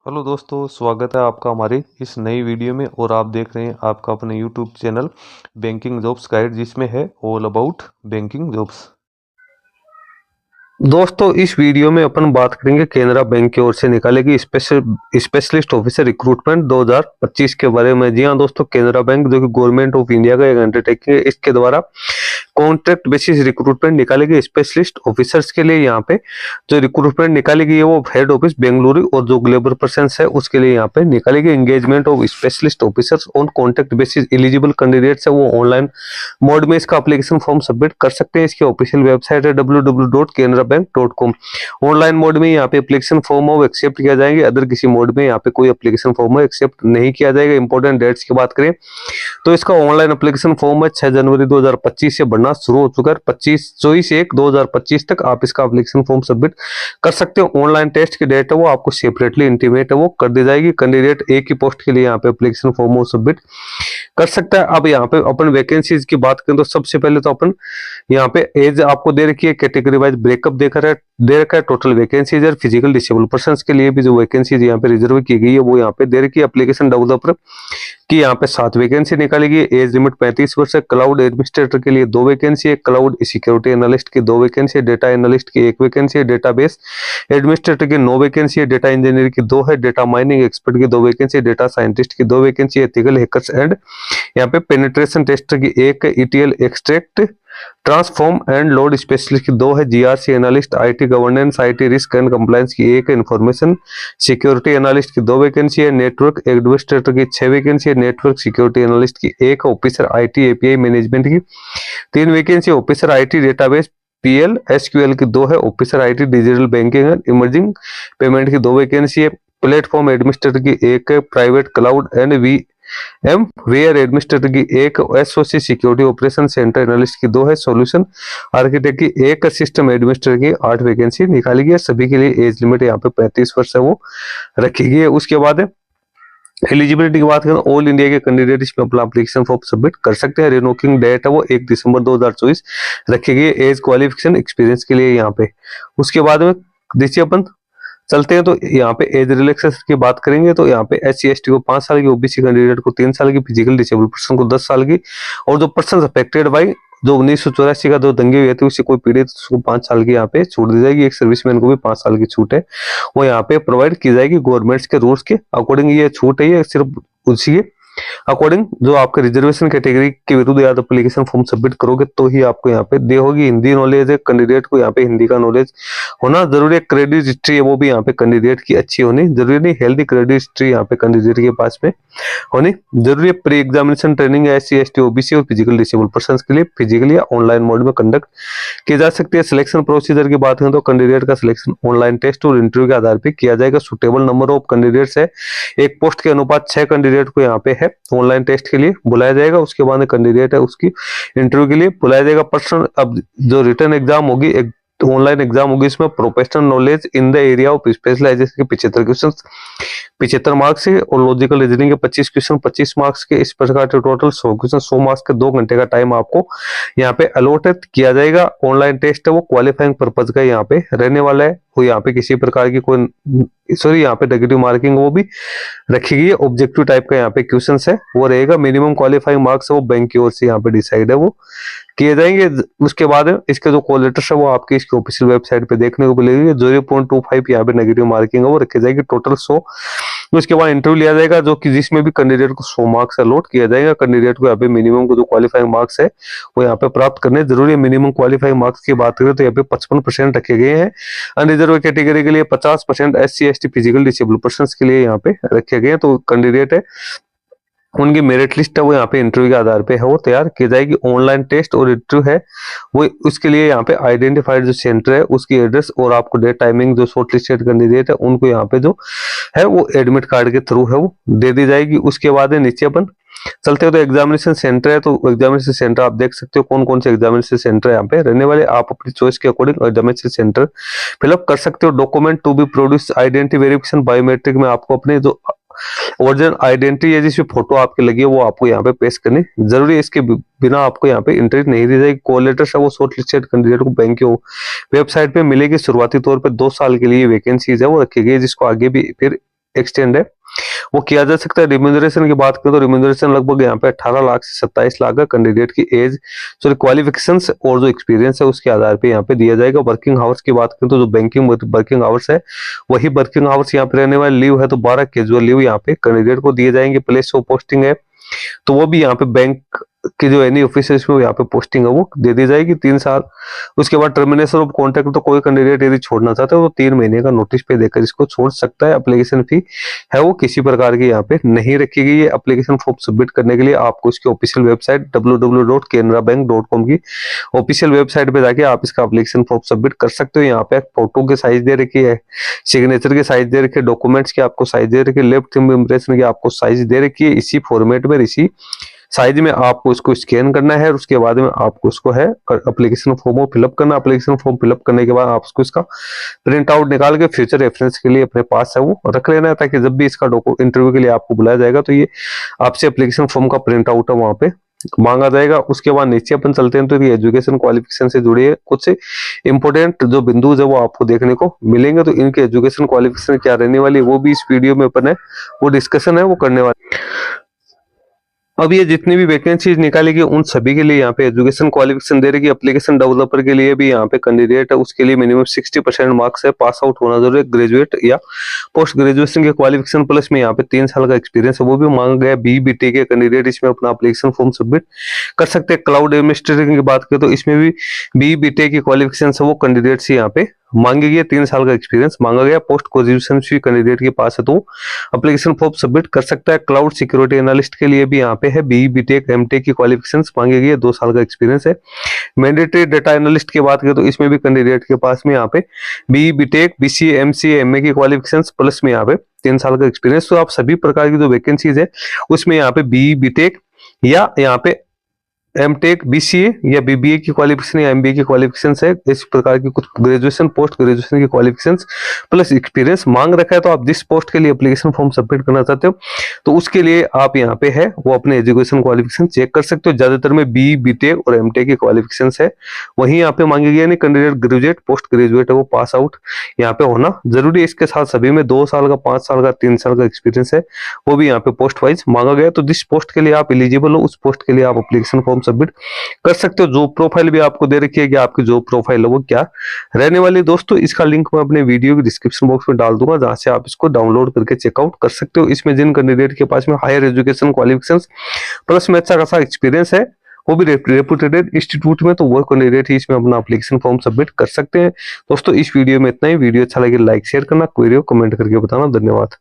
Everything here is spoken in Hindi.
हेलो दोस्तों, स्वागत है आपका हमारी इस नई वीडियो में। और आप देख रहे हैं आपका अपने YouTube channel banking jobs guide, जिसमें है ऑल अबाउट बैंकिंग जॉब्स। दोस्तों, इस वीडियो में अपन बात करेंगे केनरा बैंक की ओर से निकाली गई स्पेशलिस्ट ऑफिसर रिक्रूटमेंट 2025 के बारे में। जी हाँ दोस्तों, केनरा बैंक जो कि गवर्नमेंट ऑफ इंडिया का एक अंडरटेकिंग है, इसके द्वारा कॉन्ट्रैक्ट बेसिस रिक्रूटमेंट निकाली गई स्पेशलिस्ट ऑफिसर्स के लिए। यहाँ पे जो रिक्रूटमेंट निकाली गई है वो हेड ऑफिस बेंगलुरु, और जो ग्लोबल पर्सन्स है उसके लिए यहाँ पे निकाली गई engagement of specialist officers on contract basis. Eligible candidates है वो ऑनलाइन मोड में इसका एप्लीकेशन फॉर्म सबमिट कर सकते हैं। इसकी ऑफिशियल वेबसाइट है www.canarabank.com। ऑनलाइन मोड में यहाँ पे एप्लीकेशन फॉर्म एक्सेप्ट किया जाएंगे, अदर किसी मोड में यहाँ पे कोई एप्लीकेशन फॉर्म एक्सेप्ट नहीं किया जाएगा। इंपॉर्टेंट डेट्स की बात करें तो इसका ऑनलाइन एप्लीकेशन फॉर्म है 6 जनवरी 2025 से भरना शुरू हो चुका है। 24/1/2025 तक आप इसका एप्लीकेशन फॉर्म सबमिट कर सकते हो। ऑनलाइन टेस्ट की डेट है वो आपको सेपरेटली इंटीमेट है वो कर दी जाएगी। कैंडिडेट एक ही पोस्ट के लिए यहाँ पे एप्लीकेशन फॉर्म सबमिट कर सकता है। अब यहाँ पे अपन वैकेंसीज की बात करें तो सबसे पहले तो अपन यहाँ पे एज आपको दे रखी है, कैटेगरी वाइज ब्रेकअप दे रखा है। टोटल वैकेंसीज और फिजिकल डिसेबल पर्सन के लिए भी जो वैकेंसीज यहाँ पे रिजर्व की गई है वो यहाँ पे दे रखी है। एप्लीकेशन डेवलपर की यहाँ पे 7 वैकेंसी निकाली गई है। एज लिमिट 35 वर्ष है। क्लाउड एडमिनिस्ट्रेटर के लिए 2 वैकेंसी है। क्लाउड सिक्योरिटी एनालिस्ट की 2 वैकेंसी है। डेटा एनालिस्ट की 1 वैकेंसी है। डेटाबेस एडमिनिस्ट्रेटर की 9 वैकेंसी है। डेटा इंजीनियर की 2 है। डेटा माइनिंग एक्सपर्ट की 2 वैकेंसी है। डेटा साइंटिस्ट की 2 वैकेंसी है। एथिकल हैकर्स एंड यहाँ पे पेनिट्रेशन टेस्टर की 1 है। ETL extract transform and load specialist की 2 है। GRC analyst, IT governance, IT risk and compliance की 1 है। इंफॉर्मेशन सिक्योरिटी एनालिस्ट की 2 वैकेंसी है। नेटवर्क एडमिनिस्ट्रेटर की 6 वैकेंसी है। नेटवर्क सिक्योरिटी एनालिस्ट की 1 है। ऑफिसर आईटी एपीआई मैनेजमेंट की 3 vacancy. Officer IT database PL SQL की 2 है। Officer IT digital banking and emerging payment की 2 वैकेंसी है। प्लेटफॉर्म एडमिनिस्ट्रेटर की 1 है। Private cloud and ware administrator की 1, SOC security operation centre analyst की 2 है। सॉल्यूशन आर्किटेक्ट की 1, सिस्टम एडमिनिस्ट्रेटर की 8 वैकेंसी निकाली गई है। सभी के लिए एज लिमिट यहाँ पे 35 वर्ष है वो रखी गई है। उसके बाद एलिजिबिलिटी की बात करें, ऑल इंडिया के कैंडिडेट इसमें अपना एप्लीकेशन फॉर्म सबमिट कर सकते हैं। रिनोकिंग डेट है वो 1 दिसंबर 2024 रखी गई है। एज क्वालिफिकेशन एक्सपीरियंस के लिए यहाँ पे। उसके बाद में देखिए अपन चलते हैं तो यहाँ पे एज रिलैक्सेशन की बात करेंगे तो यहाँ पे SC ST को 5 साल की, ओबीसी कैंडिडेट को 3 साल की, फिजिकल डिसेबल पर्सन को 10 साल की, और जो पर्सन अफेक्टेड बाई जो 1984 का जो दंगे हुए थे उससे कोई पीड़ित उसको 5 साल की यहाँ पे छूट दी जाएगी। एक सर्विसमैन को भी 5 साल की छूट है वो यहाँ पे प्रोवाइड की जाएगी। गवर्नमेंट्स के रूल्स के अकॉर्डिंग ये छूट है, ये सिर्फ उसी के अकॉर्डिंग जो आपके रिजर्वेशन कैटेगरी के विरुद्ध या तो एप्लीकेशन फॉर्म सबमिट करोगे तो ही आपको यहाँ पे दे होगी। हिंदी नॉलेज है कैंडिडेट को, यहाँ पे हिंदी का नॉलेज होना जरूरी है। क्रेडिट हिस्ट्री है वो भी यहाँ पे कैंडिडेट की अच्छी होनी जरूरी नहीं। हेल्दी क्रेडिट हिस्ट्री यहाँ पे कैंडिडेट के पास में होनी जरूरी है। प्री एग्जामिनेशन ट्रेनिंग है SC ST OBC और फिजिकल डिसेबल पर्सन के लिए फिजिकली या ऑनलाइन मोड में कंडक्ट की जा सकती है। सिलेक्शन प्रोसीजर की बात करें तो कैंडिडेट का सिलेक्शन ऑनलाइन टेस्ट और इंटरव्यू के आधार पर किया जाएगा। सुटेबल नंबर ऑफ कैंडिडेट्स है, एक पोस्ट के अनुपात 6 कैंडिडेट को यहाँ पे है ऑनलाइन टेस्ट के लिए बुलाया जाएगा। उसके बाद कैंडिडेट है उसकी इंटरव्यू के लिए बुलाया जाएगा। पर्सन अब जो रिटर्न एग्जाम होगी, एक ऑनलाइन एग्जाम होगी, इसमें professional knowledge in the area of specialisation के 75 क्वेश्चन 75 मार्क्स के, और लॉजिकल रीजनिंग के 25 क्वेश्चन 25 मार्क्स के। इस प्रकार के टोटल 100 क्वेश्चन 100 मार्क्स के 2 घंटे का टाइम आपको यहाँ पे अलॉटेड किया जाएगा। ऑनलाइन टेस्ट है वो क्वालिफाइंग पर्पज का यहाँ पे रहने वाला है। वो यहाँ पे किसी प्रकार की कोई यहाँ पे नेगेटिव मार्किंग वो भी रखी गई है। ऑब्जेक्टिव टाइप का यहाँ पे क्वेश्चन है वो रहेगा। मिनिमम क्वालिफाइंग मार्क्स है वो बैंक की ओर से यहाँ पे डिसाइड है वो किए जाएंगे। उसके बाद इसके जो कॉल लेटर्स है वो आपकी इसकी ऑफिशियल वेबसाइट पे देखने को मिलेगी। 0.25 यहाँ पे नेगेटिव मार्किंग है वो रखी जाएगी, टोटल 100। उसके बाद इंटरव्यू लिया जाएगा जो कि जिसमें भी कैंडिडेट को 100 मार्क्स अलॉट किया जाएगा। कैंडिडेट को यहाँ पे मिनिमम को जो क्वालिफाइंग मार्क्स है वो यहाँ पे प्राप्त करने जरूरी है। मिनिमम क्वालिफाइंग मार्क्स की बात करें तो यहाँ पे 55% रखे गए हैं। अनरिजर्व कैटेगरी के लिए 50%, SC ST physical disable person के लिए यहाँ पे रखे गए हैं। तो कैंडिडेट है उनकी मेरिट लिस्ट है वो यहाँ पे इंटरव्यू के आधार पे है वो तैयार की जाएगी। ऑनलाइन टेस्ट और इंटरव्यू है वो उसके लिए यहाँ पे आइडेंटिफाइड जो सेंटर है उसकी एड्रेस और आपको डेट टाइमिंग जो शॉर्ट लिस्टेड कैंडिडेट है उनको यहाँ पे जो है वो एडमिट कार्ड के थ्रू है वो दे दी जाएगी। उसके बाद नीचे अपन चलते हो तो एग्जामिनेशन सेंटर है, तो एग्जामिनेशन सेंटर आप देख सकते हो कौन कौन से एग्जामिनेशन सेंटर यहाँ पे रहने वाले। आप अपनी चॉइस के अकॉर्डिंग एग्जामिनेशन सेंटर फिलअप कर सकते हो। Document to be produce identity verification biometric में आपको अपने जो ओरिजिनल आइडेंटिटी है जिसमें फोटो आपकी लगी है वो आपको यहाँ पे पेश करनी जरूरी है। इसके बिना आपको यहाँ पे एंट्री नहीं दी जाएगी। कॉल लेटर है वो शॉर्ट लिस्टेड कैंडिडेट को बैंक की वेबसाइट पे मिलेगी। शुरुआती तौर पे 2 साल के लिए वैकेंसीज है वो रखी गई, जिसको आगे भी फिर एक्सटेंड है वो किया जा सकता है। रिम्यूनरेशन की बात करें तो रिम्यूनरेशन लगभग यहाँ पे 18 लाख से 27 लाख है। कैंडिडेट की एज सॉरी क्वालिफिकेशंस और जो एक्सपीरियंस है उसके आधार पे यहाँ पे दिया जाएगा। वर्किंग आवर्स की बात करें तो जो बैंकिंग वर्किंग आवर्स है वही वर्किंग आवर्स यहाँ पे रहने वाले। लीव है तो 12 कैजुअल लीव यहाँ पे कैंडिडेट को दिए जाएंगे। प्लेस ऑफ पोस्टिंग है तो वो भी यहाँ पे बैंक की जो एनी ऑफिस है इसमें यहाँ पे पोस्टिंग है वो दे दी जाएगी 3 साल। उसके बाद टर्मिनेशन ऑफ कॉन्ट्रैक्ट तो कोई कैंडिडेट यदि छोड़ना चाहता है वो 3 महीने का नोटिस पे देकर इसको छोड़ सकता है। एप्लीकेशन फी है वो किसी प्रकार की यहाँ पे नहीं रखी गई है। एप्लीकेशन फॉर्म सबमिट करने के लिए आपको इसकी ऑफिशियल वेबसाइट www.canarabank.com की ऑफिशियल वेबसाइट पे जाके आप इसका एप्लीकेशन फॉर्म सबमिट कर सकते हो। यहाँ पे फोटो की साइज दे रखी है, सिग्नेचर की साइज दे रखी है, डॉक्यूमेंट्स की आपको साइज दे रखी है, लेफ्ट थंब इम्प्रेशन की आपको साइज दे रखी है। इसी फॉर्मेट में इसी साइज में आपको इसको स्कैन करना है और उसके बाद में आपको इसको है एप्लीकेशन फॉर्म फिलअप करना। एप्लीकेशन फॉर्म फिलअप करने के बाद आप उसको इसका प्रिंट आउट निकाल के फ्यूचर रेफरेंस के लिए अपने पास है वो रख लेना है, ताकि जब भी इसका इंटरव्यू के लिए आपको बुलाया जाएगा तो ये आपसे एप्लीकेशन फॉर्म का प्रिंट आउट है वहां पे मांगा जाएगा। उसके बाद नीचे अपन चलते हैं तो ये एजुकेशन क्वालिफिकेशन से जुड़े कुछ इंपोर्टेंट जो बिंदु है वो आपको देखने को मिलेंगे। तो इनके एजुकेशन क्वालिफिकेशन क्या रहने वाली है वो भी इस वीडियो में अपन है वो डिस्कशन है वो करने वाले। अब ये जितनी भी वैकेंसीज निकालेगी उन सभी के लिए यहाँ पे एजुकेशन क्वालिफिकेशन दे रही है। एप्लीकेशन डेवलपर के लिए भी यहाँ पे कैंडिडेट है उसके लिए मिनिमम 60% मार्क्स है, पास आउट होना जरूरी है, ग्रेजुएट या पोस्ट ग्रेजुएशन के क्वालिफिकेशन प्लस में यहाँ पे 3 साल का एक्सपीरियंस है वो भी मांगा गया। BBT के कैंडिडेट इसमें अपना एप्लीकेशन फॉर्म सबमिट कर सकते हैं। क्लाउड एडमिनिस्ट्रेटर की बात करें तो इसमें भी BBT की क्वालिफिकेशन है वो कैंडिडेट से यहाँ पे मांगी गई। 3 साल का एक्सपीरियंस मांगा गया। पोस्ट ग्रेजुएशन भी कैंडिडेट के पास है तो एप्लीकेशन फॉर्म सबमिट कर सकता है। क्लाउड सिक्योरिटी एनालिस्ट के लिए भी यहाँ पे है BTech MTech की क्वालिफिकेशंस मांगी गई है, 2 साल का एक्सपीरियंस है। मैंडेटरी डेटा एनालिस्ट की बात करें तो इसमें भी कैंडिडेट के पास में यहाँ पे BTech BCA MCA MA की क्वालिफिकेशंस प्लस में यहाँ पे 3 साल का एक्सपीरियंस। तो आप सभी प्रकार की जो वैकेंसीज है उसमें यहाँ पे BTech या यहाँ पे MTech BCA या BBA की क्वालिफिकेशन या MBA की क्वालिफिकेशन है, इस प्रकार की कुछ ग्रेजुएशन पोस्ट ग्रेजुएशन की क्वालिफिकेशन प्लस एक्सपीरियंस मांग रखा है। तो आप जिस पोस्ट के लिए एप्लीकेशन फॉर्म सबमिट करना चाहते हो तो उसके लिए आप यहाँ पे है वो अपने एजुकेशन क्वालिफिकेशन चेक कर सकते हो। ज्यादातर में BTech और MTech की क्वालिफिकेशन है वही यहाँ पे मांगी गई। कैंडिडेट ग्रेजुएट पोस्ट ग्रेजुएट है वो पास आउट यहाँ पे होना जरूरी है। इसके साथ सभी में 2 साल का 5 साल का 3 साल का एक्सपीरियंस है वो भी यहाँ पे पोस्ट वाइज मांगा गया। तो जिस पोस्ट के लिए आप एलिजिबल हो उस पोस्ट के लिए आप एप्लीकेशन फॉर्म सबमिट कर सकते हो। जॉब प्रोफाइल भी आपको दे रखी है कि आपकी जॉब प्रोफाइल है वो क्या रहने वाली। दोस्तों इसका लिंक मैं अपने वीडियो के डिस्क्रिप्शन बॉक्स में डाल दूंगा जहां से आप इसको डाउनलोड करके चेकआउट कर सकते हो। इसमें जिन कैंडिडेट के पास में हायर एजुकेशन क्वालिफिकेशंस प्लस में अच्छा खासा एक्सपीरियंस है वो भी रेपुटेड इंस्टीट्यूट में, तो वो कैंडिडेट ही इसमें अपना एप्लीकेशन फॉर्म सबमिट कर सकते हैं। दोस्तों इस वीडियो में इतना ही। वीडियो अच्छा लगे लाइक शेयर करना, क्वेरी हो कमेंट करके बताना। धन्यवाद।